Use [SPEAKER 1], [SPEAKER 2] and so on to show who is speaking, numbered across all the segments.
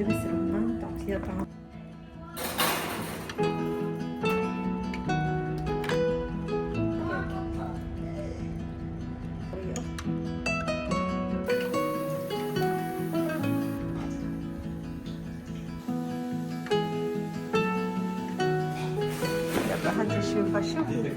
[SPEAKER 1] دبس رمان تعطيها طعم. يلا هات نشوفها. شوفي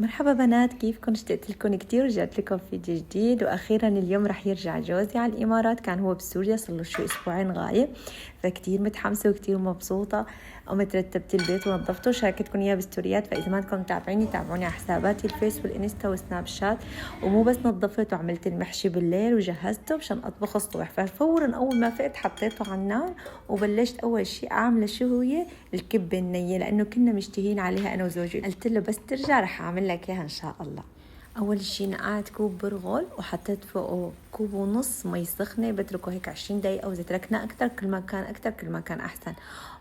[SPEAKER 1] مرحبا بنات، كيفكم؟ اشتقت لكم كتير ورجعت لكم فيديو جديد. واخيرا اليوم رح يرجع جوزي على الامارات، كان هو بسوريا صار له شو اسبوعين غايب، فكتير متحمسه وكتير مبسوطه. قمت رتبت البيت ونظفته وشاركتكم اياه بالستوريات، فاذا ما كنتم متابعيني تابعوني على حساباتي الفيس والانستا والسناب شات. ومو بس نظفت وعملت المحشي بالليل وجهزته مشان اطبخه الصبح، ففورا اول ما فقت حطيته على النار وبلشت اول شيء اعمله شو هي الكبه النيه، لانه كنا مشتهين عليها انا وزوجي. قلت له بس ترجع رح اعمل لك اياها ان شاء الله. اول شيء نقعت كوب برغل وحطيت فوقه كوب ونص مي سخنه، بتركه هيك 20 دقيقه، واذا تركنا اكثر كل ما كان اكثر كل ما كان احسن.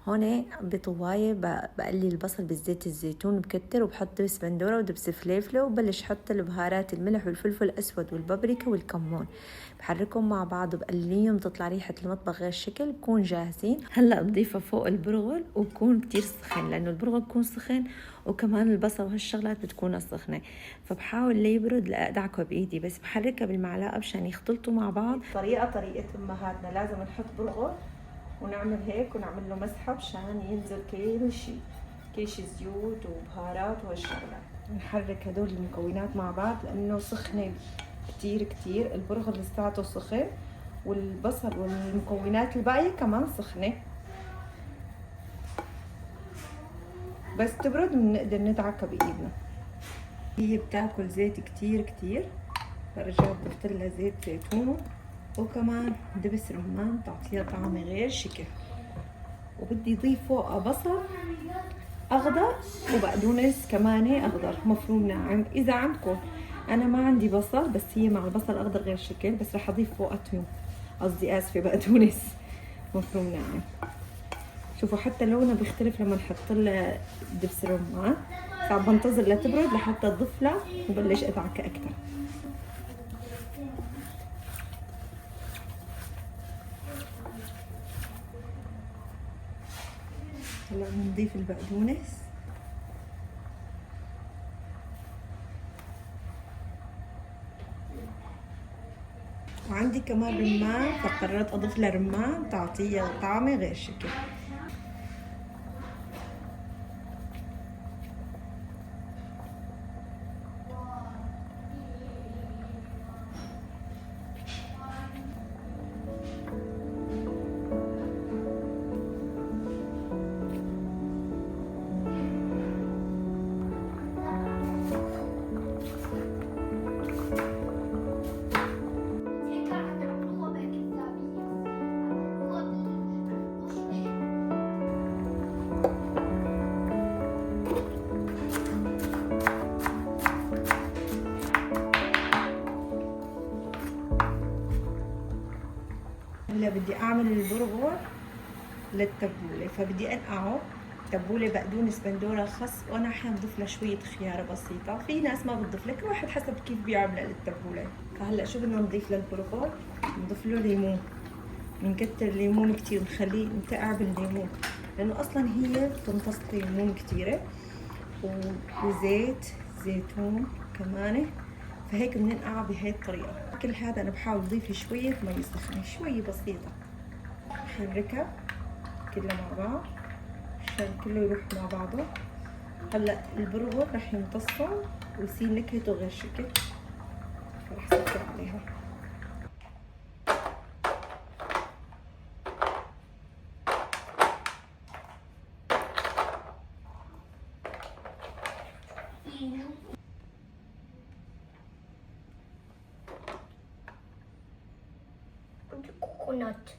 [SPEAKER 1] هون بطوايه بقلي البصل بالزيت الزيتون بكتر، وبحط دبس بندوره ودبس فليفله، وبلش احط البهارات الملح والفلفل الاسود والبابريكا والكمون، بحركهم مع بعض وبقليهم تطلع ريحه المطبخ غير شكل. بكون جاهزين. هلا بضيفها فوق البرغل وبكون كتير سخن، لانه البرغل بكون سخن وكمان البصل وهالشغلات بتكون سخنه، فبحاول ليبرد لاقدعكه بايدي، بس بحركها بالمعلقه مشان يختلطوا مع بعض. طريقه امهاتنا، لازم نحط برغل ونعمل هيك ونعمل له مسحه مشان ينزل كل شيء زيوت وبهارات وهالشغلات. نحرك هدول المكونات مع بعض لانه سخنه كتير كتير. البرغل لساته سخن والبصل والمكونات الباقيه كمان سخنه، بس تبرد بنقدر ندعكها بايدنا. هي بتاكل زيت كتير كتير، فرجعت ضفت لها زيت زيتون وكمان دبس رمان تعطيها طعم غير شكل. وبدي اضيف فوقها بصل اخضر وبقدونس كمان اخضر مفروم ناعم اذا عندكم. انا ما عندي بصل، بس هي مع البصل الاخضر غير شكل، بس رح اضيف فوقها توم، قصدي اسفه بقدونس مفروم ناعم. شوفوا حتى لونها بيختلف لما نحط لها دبس رمان. صعب بنتظر لتبرد لحتى اضيف لها وبلش ادعكها اكثر. هلا بنضيف البقدونس وعندي كمان رمان، فقررت اضيف لها رمان تعطيها طعمه غير شكل. هلا بدي اعمل البرغل للتبوله، فبدي انقعه تبوله بقدونس بندوره خس، وانا احيانا بضيف له شويه خيار بسيطه، في ناس ما بتضيف لك، واحد حسب كيف بيعملها للتبوله. فهلا شو بدنا نضيف للبرغل؟ نضيف له ليمون، بنكتر الليمون كتير، نخليه ينتقع بالليمون لانه اصلا هي بتمتص ليمون كتيره، وزيت زيتون كمان، فهيك بننقع بهي الطريقه. كل هذا انا بحاول اضيف شويه مي سخنه شويه بسيطه، بحركها كلها مع بعض عشان كله يروح مع بعضه. هلا البرغل رح يمتصه ويصير نكهته غير شكل، فرح سكر عليها.
[SPEAKER 2] كوكونات.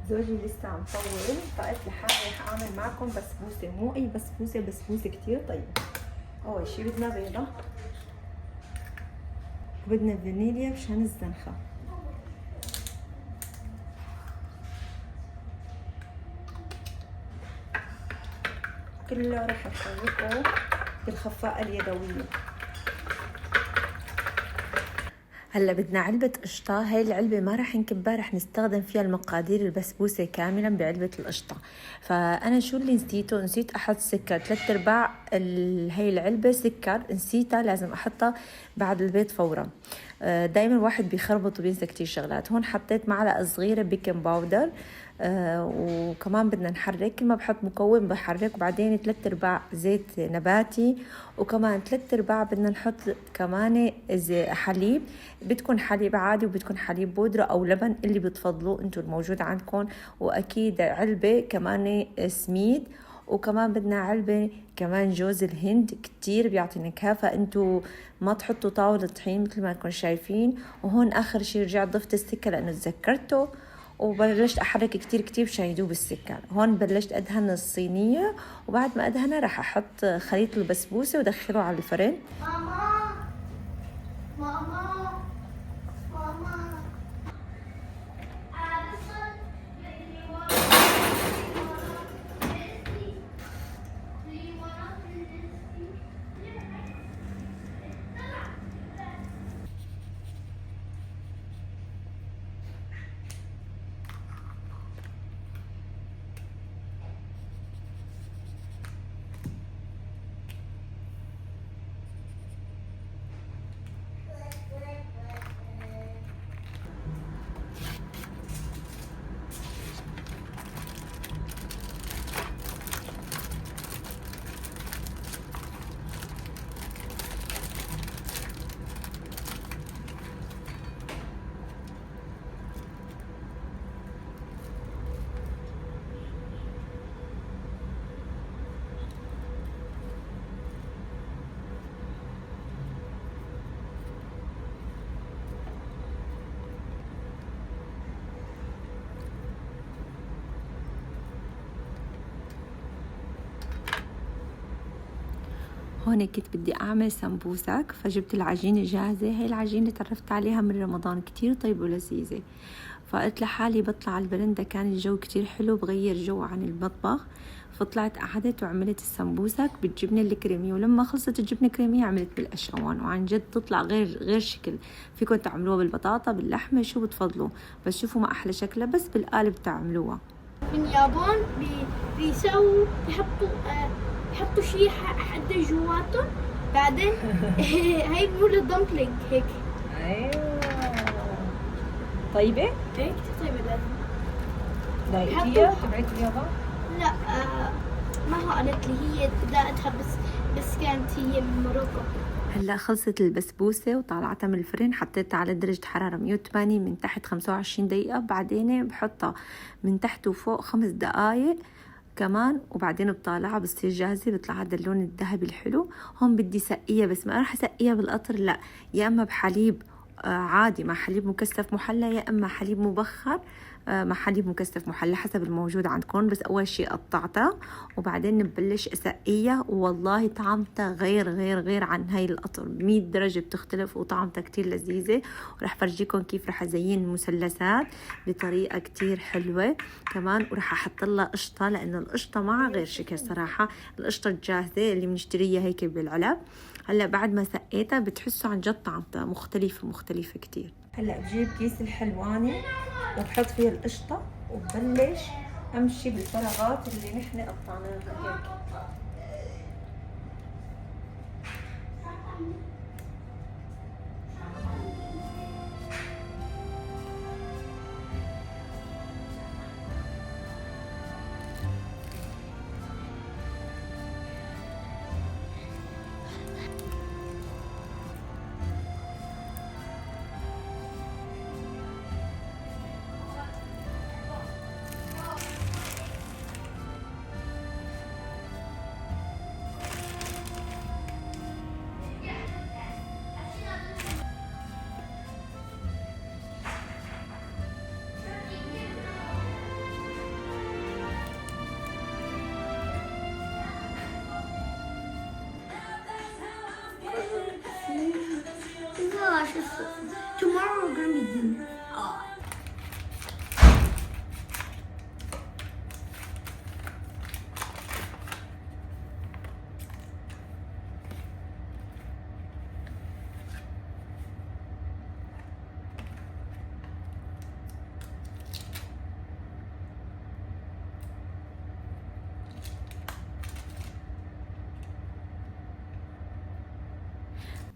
[SPEAKER 1] زوجي لسه عم طول، فقلت لحالي رح اعمل معكم بسبوسه، مو اي بسبوسه، بسبوسه كتير طيبه. اول شي بدنا بيضه، وبدنا فانيليا مشان الزنخه. كله رح نخلطه بالخفاقه اليدويه. هلا بدنا علبة قشطة، هاي العلبة ما رح نكبها، رح نستخدم فيها المقادير البسبوسة كاملا بعلبة القشطة. فأنا شو اللي نسيته؟ نسيت أحط سكر، 3/4 هاي العلبة سكر نسيتها، لازم أحطها بعد البيض فورا. دايما الواحد بيخربط وبينسى كتير شغلات. هون حطيت معلقة صغيرة بيكنج باودر، وكمان بدنا نحرك. كل ما بحط مكون بحرك، وبعدين 3/4 زيت نباتي، وكمان 3/4 بدنا نحط كمان حليب. بتكون حليب عادي وبتكون حليب بودرة أو لبن اللي بتفضلوه انتو الموجود عندكم. وأكيد علبة كمان سميد، وكمان بدنا علبة كمان جوز الهند، كتير بيعطي نكهة. فانتو ما تحطوا طاولة طحين مثل ما تكونوا شايفين. وهون آخر شي رجعت ضفت السكر لأنه تذكرته، وبلشت أحرك كتير كتير مشان يدوب السكر. هون بلشت أدهن الصينية، وبعد ما أدهنها رح أحط خليط البسبوسة ودخله على الفرن.
[SPEAKER 2] ماما ماما ماما
[SPEAKER 1] هون كنت بدي أعمل سمبوسك، فجبت العجينة جاهزة. هاي العجينة تعرفت عليها من رمضان، كتير طيبة ولذيذة. فقلت لحالي بطلع على البرندة، كان الجو كتير حلو، بغير جو عن المطبخ. فطلعت قعدت وعملت السمبوسك بالجبنة الكريمية. ولما خلصت الجبنة الكريمية عملت بالقشوان، وعن جد تطلع غير شكل. فيكم تعملوها بالبطاطا، باللحمة، شو بتفضلوا، بس شوفوا ما أحلى شكلها بس بالقالب تعملوها.
[SPEAKER 2] في اليابان بيسووا يحطوا شيء حد جواتهم، بعدين هاي بيقولوا دمبلينج هيك.
[SPEAKER 1] أيوة طيبة؟
[SPEAKER 2] هيك كتير طيبة لازم.
[SPEAKER 1] لايقية تبعت اليابان؟
[SPEAKER 2] لا ما هو قالت لي، هي بدأتها بس كانت هي من موروكو.
[SPEAKER 1] هلا خلصت البسبوسة وطلعتها من الفرن، حطيتها على درجة حرارة 180 من تحت 25 دقيقة. بعدين بحطها من تحت وفوق 5 دقايق كمان، وبعدين بطالعها بتصير جاهزة. بيطلع هذا اللون الذهبي الحلو. هون بدي سقيها، بس ما راح اسقيها بالقطر، لا، يا اما بحليب عادي مع حليب مكثف محلى، يا اما حليب مبخر مع حليب مكثف محلى، حسب الموجود عندكم. بس اول شيء قطعتها، وبعدين نبلش اسقيها. والله طعمتها غير عن هاي القطر 100 درجة بتختلف، وطعمتها كتير لذيذة. ورح فرجيكم كيف رح ازين المثلثات بطريقة كتير حلوة كمان. ورح احط لها قشطة، لانه القشطة معها غير شكل صراحة. القشطة الجاهزة اللي بنشتريها هيك بالعلب. هلا بعد ما سقيتها بتحسوا عن جد طعمتها مختلفة كتير. هلا بجيب كيس الحلواني وبحط فيها القشطة، وببلش امشي بالفراغات اللي نحن قطعناها هيك.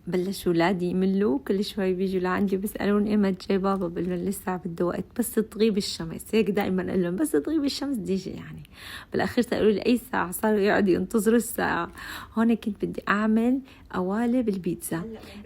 [SPEAKER 1] بلشوا ولادي يملوا، كل شوي بيجوا لعندي بيسألون إمتى جاي بابا، بقول لهم لسه بده وقت بس تغيب الشمس. هيك دائما أقول لهم بس تغيب الشمس بدي أجي يعني. بالأخير سألوا لي أي ساعة، صاروا يقعدوا ينتظروا الساعة. هون كنت بدي أعمل قوالب البيتزا.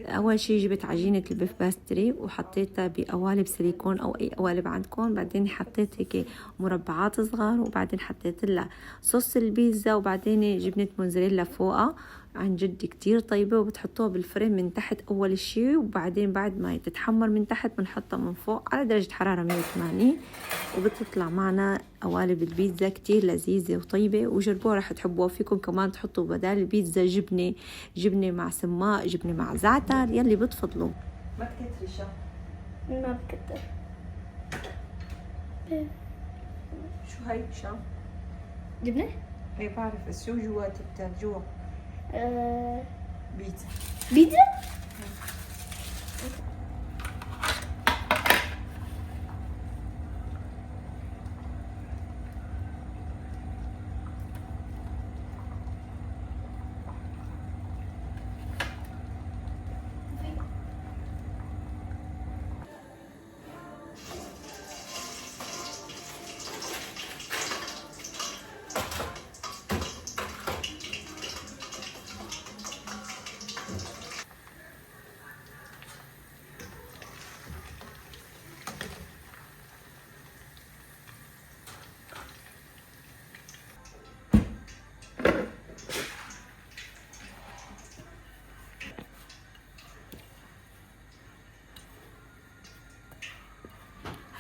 [SPEAKER 1] أول شي جبت عجينة البيف باستري وحطيتها بقوالب سيليكون أو أي قوالب عندكم، بعدين حطيت هيك مربعات صغار، وبعدين حطيت لها صوص البيتزا، وبعدين جبنة موزاريلا فوقها. عن جد كتير طيبة، وبتحطوها بالفرن من تحت أول شي، وبعدين بعد ما تتحمر من تحت بنحطها من فوق على درجة حرارة 180، وبتطلع معنا قوالب البيتزا كتير لذيذة وطيبة. وجربوها رح تحبوها. فيكم كمان تحطوا بدال البيتزا جبنة مع سماق، جبنة مع زعتر، يلي بتفضلوا. ما تكتري شا؟
[SPEAKER 2] ما بكتر.
[SPEAKER 1] شو هاي شا؟
[SPEAKER 2] جبنة؟
[SPEAKER 1] هي بعرف، بس شو جوات جوا؟ بيتزا.
[SPEAKER 2] بيتزا؟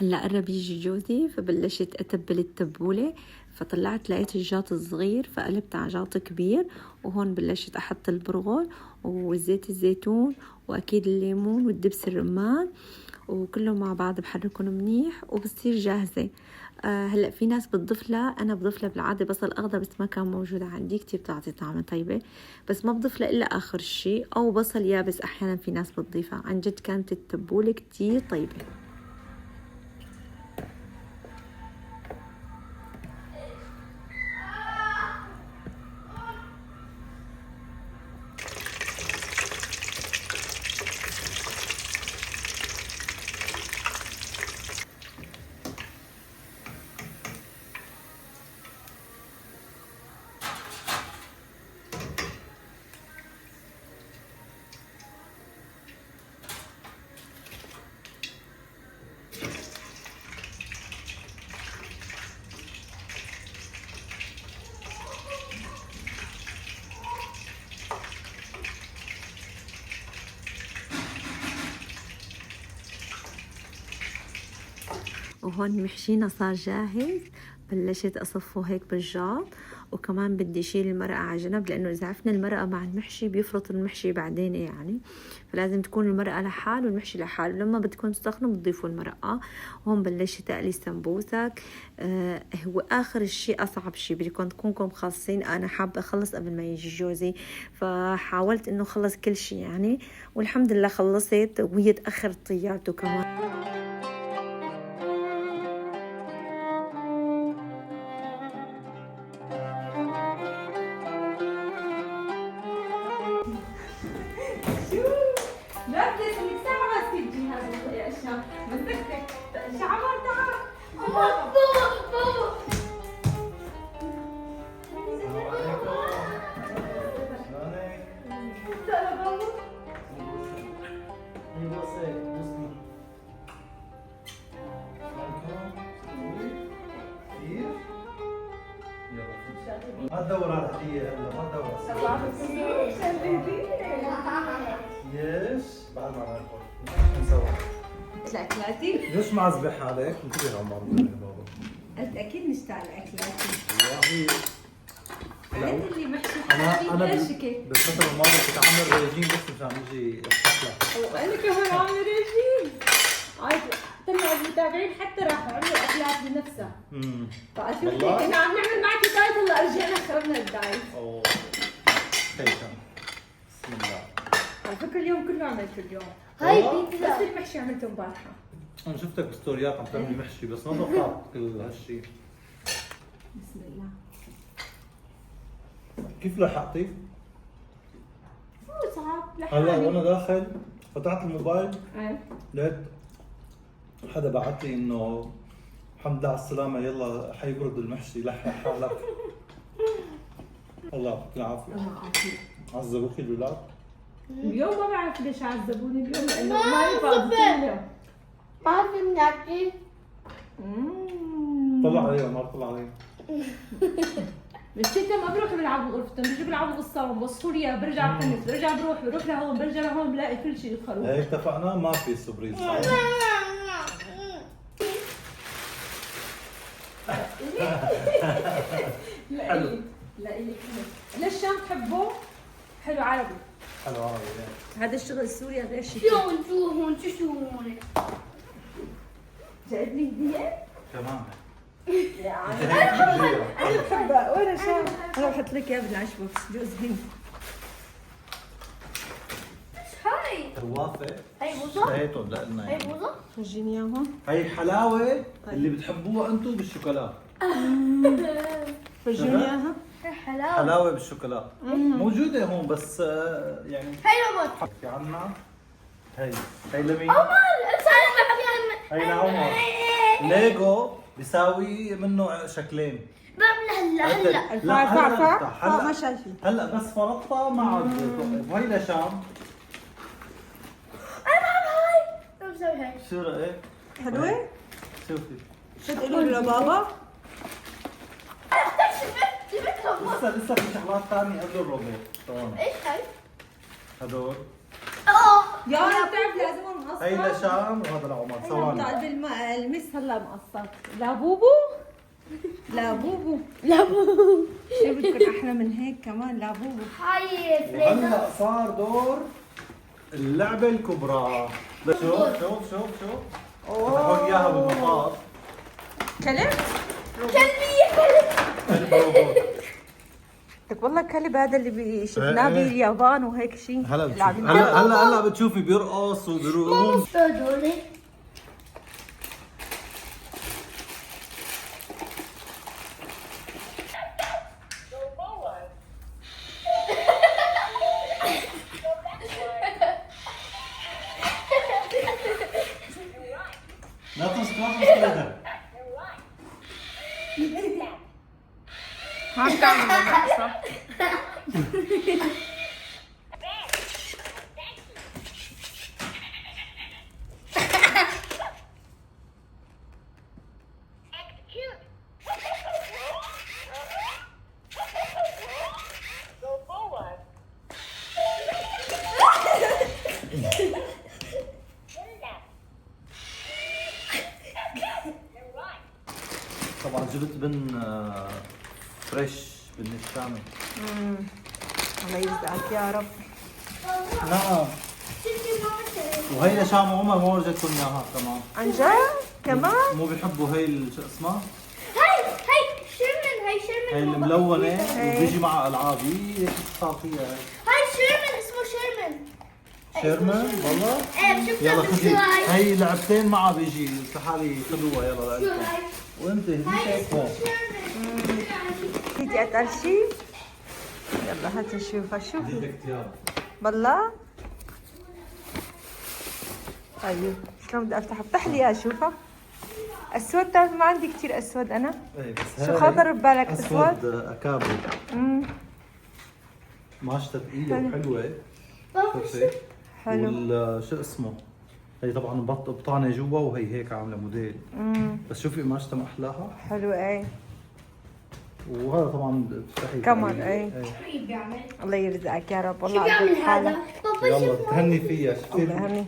[SPEAKER 1] هلا قرب يجي جوزي، فبلشت اتبل التبوله، فطلعت لقيت الجاط الصغير فقلبت على جاط كبير، وهون بلشت احط البرغل وزيت الزيتون واكيد الليمون والدبس الرمان، وكلهم مع بعض بحركهم منيح وبصير جاهزه. هلا في ناس بتضيف لها، انا بضيف لها بالعاده بصل اخضر بس ما كان موجود عندي، كتير بتعطي طعمه طيبه، بس ما بضيف لها الا اخر شيء، او بصل يابس احيانا في ناس بتضيفها. عن جد كانت التبوله كتير طيبه. وهون محشينا صار جاهز، بلشت اصفه هيك بالجاط، وكمان بدي اشيل المرقه على جنب، لانه اذا عفنا المرقه مع المحشي بيفرط المحشي بعدين يعني، فلازم تكون المرقه لحال والمحشي لحال. لما بدكم تسخنوا بتضيفوا المرقه. وهون بلشت اقلي السمبوسك. هو اخر شيء اصعب شيء، بدكم تكونكم خالصين. انا حابه اخلص قبل ما يجي جوزي، فحاولت انه خلص كل شيء يعني، والحمد لله خلصت، وهي تاخرت طيارته كمان.
[SPEAKER 3] ما تدور على هدية هلا، ما تدور. يس بعد ما ناكل نسوي.
[SPEAKER 1] اكلاتي؟
[SPEAKER 3] ليش معذبة حالك؟ انتبه عمر بابا.
[SPEAKER 1] قلت اكيد نشتاق لاكلاتي.
[SPEAKER 3] والله
[SPEAKER 1] عملت اللي محشي
[SPEAKER 3] انا
[SPEAKER 1] كرشكه.
[SPEAKER 3] بالفترة الماضية كنت عامل ريجيم بس مشان اجي افتح لك.
[SPEAKER 1] وانا كمان عامله ريجيم. عاد طلعوا المتابعين حتى راحوا عملوا اكلات بنفسها. فشوف كنا عم نعمل معك دايت، هلا رجعنا خربنا الدايت.
[SPEAKER 3] اوه خيشان. بسم الله.
[SPEAKER 1] على فكره اليوم كله عملته اليوم.
[SPEAKER 2] هاي بيتزا.
[SPEAKER 1] بس المحشي عملته امبارحه.
[SPEAKER 3] انا شفتك بستوريات عم تعملي محشي بس ما توقعت كل هالشيء.
[SPEAKER 1] بسم الله.
[SPEAKER 3] كيف لحقتي؟
[SPEAKER 2] مو صعب،
[SPEAKER 3] هلا وانا داخل فتحت الموبايل
[SPEAKER 1] ايه
[SPEAKER 3] لقيت حدا بعت لي انه الحمد لله على السلامة، يلا حيبرد المحشي لحق حالك. الله يعطيك العافية. عذبوكي الولاد؟
[SPEAKER 1] اليوم ما بعرف ليش عذبوني اليوم، لانه
[SPEAKER 2] ما
[SPEAKER 1] ما ينفع
[SPEAKER 2] صبر.
[SPEAKER 1] اليوم.
[SPEAKER 2] ما في نحكي.
[SPEAKER 3] طلع عليها ما طلع عليها.
[SPEAKER 1] الشتا ما بروح بلعب بغرفتهم، بيجوا بيلعبوا بالصالون، بوصفوا لي اياه، برجع بتنس، بروح لهون، برجع لهون بلاقي كل شيء الخروف.
[SPEAKER 3] هيك اتفقنا ما في سوربريز.
[SPEAKER 1] حلو. لا إلي ليش الشام تحبه؟ حلو عربي.
[SPEAKER 3] حلو عربي.
[SPEAKER 1] هذا الشغل السوري غير شيء.
[SPEAKER 2] شو هون شو هون؟
[SPEAKER 1] جايب لي هدية؟
[SPEAKER 3] كمان
[SPEAKER 1] أنا بحبها، وين شام؟ أنا بحط لك إياه بالعشبة بس جوز هند.
[SPEAKER 2] هاي
[SPEAKER 3] الوافة
[SPEAKER 2] هاي بوظة؟
[SPEAKER 3] اشتهيتهم لنا
[SPEAKER 2] هاي
[SPEAKER 3] يعني.
[SPEAKER 2] بوظة؟
[SPEAKER 1] فرجيني إياهم.
[SPEAKER 3] هي حلاوة اللي بتحبوها انتم بالشوكولا.
[SPEAKER 1] فرجيني إياها.
[SPEAKER 2] هاي حلاوة.
[SPEAKER 3] حلاوة بالشوكولا موجودة هون بس يعني
[SPEAKER 2] هاي روبوت.
[SPEAKER 3] في عنا هي لمين؟
[SPEAKER 2] عمر انت
[SPEAKER 3] هي لعمر. ليجو بيساوي منه شكلين.
[SPEAKER 2] بعمل هلا
[SPEAKER 1] الفعفع ما شايفين.
[SPEAKER 3] هلا بس فرطها مع وهي لشام.
[SPEAKER 2] انا بعمل هاي. انا بسوي هاي.
[SPEAKER 3] شو رأيك؟
[SPEAKER 1] حلوة؟
[SPEAKER 3] شوفي
[SPEAKER 1] شو تقولوا لبابا؟
[SPEAKER 2] شفت روبوت.
[SPEAKER 3] لسه في شغلات ثانية قبل الروبوت. طبعا
[SPEAKER 2] ايش هاي؟
[SPEAKER 3] هدول
[SPEAKER 1] يا رب بتعرف لازم نقصر.
[SPEAKER 3] هي لشام وهذا لعمر ثواني.
[SPEAKER 1] طالب المس هلا مقصر. لا بوبو؟ لا بوبو.
[SPEAKER 2] لا بو.
[SPEAKER 1] شو بدكم احلى من هيك كمان؟ لا بوبو.
[SPEAKER 2] هاي فليزر.
[SPEAKER 3] وهلا صار دور اللعبة الكبرى. شوف فتحوا اياها بالنقاط.
[SPEAKER 1] كلب؟
[SPEAKER 2] كلبي كلب.
[SPEAKER 3] الروبوت.
[SPEAKER 1] لك والله كلب هذا اللي شفناه باليابان وهيك شيء.
[SPEAKER 3] هلا هلا بتشوفي بيرقص وبيروح.
[SPEAKER 2] هدول
[SPEAKER 3] لا تمسك كذا.
[SPEAKER 1] ما بتعمل رقصة.
[SPEAKER 3] طبعا جبت بن فريش بن الشامي.
[SPEAKER 1] الله يرزقك يا رب.
[SPEAKER 3] نعم. وهي لشام عمر ما ورجتكم اياها كمان.
[SPEAKER 1] عن جد؟ كمان؟
[SPEAKER 3] مو بيحبوا هي شو اسمها؟
[SPEAKER 2] هاي شيرمان. هاي
[SPEAKER 3] هي
[SPEAKER 2] شيرمان.
[SPEAKER 3] الملونة وبيجي معها العاب. هي هيك بتحط فيها هي.
[SPEAKER 2] هاي شيرمان اسمه شيرمان.
[SPEAKER 3] شيرمان والله؟
[SPEAKER 2] ايه شفتها
[SPEAKER 3] يلا خذي
[SPEAKER 2] بالسلايد.
[SPEAKER 3] هي لعبتين معها بيجي. تعالي خذوها يلا
[SPEAKER 2] شو
[SPEAKER 3] لعبتين.
[SPEAKER 2] هاي؟
[SPEAKER 3] وانت هديك
[SPEAKER 2] هاي
[SPEAKER 3] هيك
[SPEAKER 2] اسمه
[SPEAKER 3] هون.
[SPEAKER 2] شيرمان.
[SPEAKER 1] بدي اتقل شيء؟ يلا هات نشوفها. شوفي
[SPEAKER 3] هديك ثياب.
[SPEAKER 1] بالله. طيب شلون بدي افتح لي اياها اشوفها. اسود، بتعرف ما عندي كثير اسود انا.
[SPEAKER 3] ايه بس
[SPEAKER 1] شو
[SPEAKER 3] هاي
[SPEAKER 1] خاطر ببالك
[SPEAKER 3] اسود
[SPEAKER 1] اسود؟
[SPEAKER 3] اكابر. ماشطة ثقيلة وحلوة. شوفي.
[SPEAKER 1] حلو.
[SPEAKER 3] شو اسمه؟ هي طبعا بطانة جوا وهي هيك عاملة موديل. بس شوفي قماشتها ما احلاها.
[SPEAKER 1] حلو ايه.
[SPEAKER 3] وهذا طبعا بتفتحي
[SPEAKER 1] كمان ايه.
[SPEAKER 2] شو بيعمل؟
[SPEAKER 1] الله يرزقك يا رب
[SPEAKER 2] شو
[SPEAKER 1] والله.
[SPEAKER 2] بيعمل
[SPEAKER 1] عبد
[SPEAKER 2] هذا؟
[SPEAKER 1] حالك.
[SPEAKER 2] بابا
[SPEAKER 3] يلا
[SPEAKER 2] شوف.
[SPEAKER 3] تهني فيها. شوفي
[SPEAKER 1] الله يهني.